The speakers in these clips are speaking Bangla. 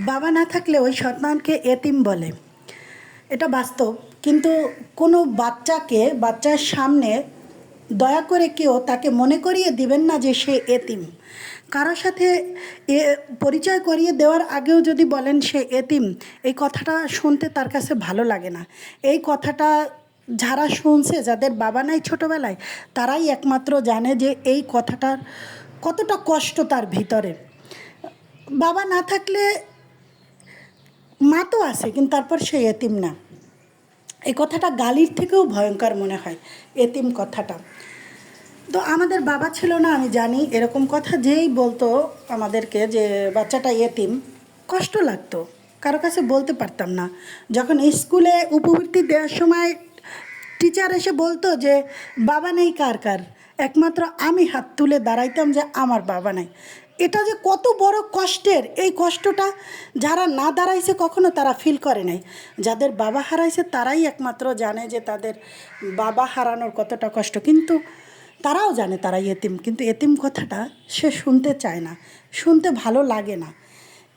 বাবা না থাকলে ওই সন্তানকে এতিম বলে, এটা বাস্তব। কিন্তু কোনো বাচ্চার সামনে দয়া করে কেউ তাকে মনে করিয়ে দিবেন না যে সে এতিম। কারোর সাথে পরিচয় করিয়ে দেওয়ার আগেও যদি বলেন সে এতিম, এই কথাটা শুনতে তার কাছে ভালো লাগে না। এই কথাটা যারা শুনছে, যাদের বাবা নাই ছোটোবেলায়, তারাই একমাত্র জানে যে এই কথাটার কতটা কষ্ট তার ভিতরে। বাবা না থাকলে মা তো আছে, কিন্তু তারপর সে এতিম না। এই কথাটা গালির থেকেও ভয়ঙ্কর মনে হয়, এতিম কথাটা। তো আমাদের বাবা ছিল না, আমি জানি। এরকম কথা যেই বলতো আমাদেরকে যে বাচ্চাটা এতিম, কষ্ট লাগতো, কারো কাছে বলতে পারতাম না। যখন স্কুলে উপবৃত্তি দেওয়ার সময় টিচার এসে বলতো যে বাবা নেই কার কার, একমাত্র আমি হাত তুলে দাঁড়াইতাম যে আমার বাবা নাই। এটা যে কত বড় কষ্টের, এই কষ্টটা যারা না দাঁড়াইছে কখনো তারা ফিল করে নাই। যাদের বাবা হারাইছে তারাই একমাত্র জানে যে তাদের বাবা হারানোর কতটা কষ্ট। কিন্তু তারাও জানে তারা এতিম, কিন্তু এতিম কথাটা সে শুনতে চায় না, শুনতে ভালো লাগে না।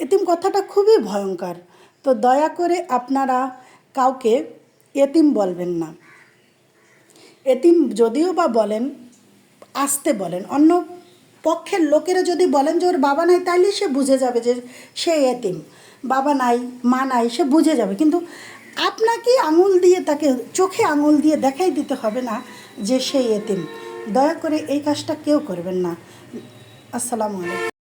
এতিম কথাটা খুবই ভয়ঙ্কর। তো দয়া করে আপনারা কাউকে এতিম বলবেন না। এতিম যদিও বা বলেন, আসতে বলেন। অন্য পক্ষের লোকেরা যদি বলেন যে ওর বাবা নাই, তাইলে সে বুঝে যাবে যে সে এতিম। বাবা নাই, মা নাই, সে বুঝে যাবে। কিন্তু আপনাকে আঙুল দিয়ে, তাকে চোখে আঙুল দিয়ে দেখাই দিতে হবে না যে সে এতিম। দয়া করে এই কাজটা কেউ করবেন না। আসসালামু আলাইকুম।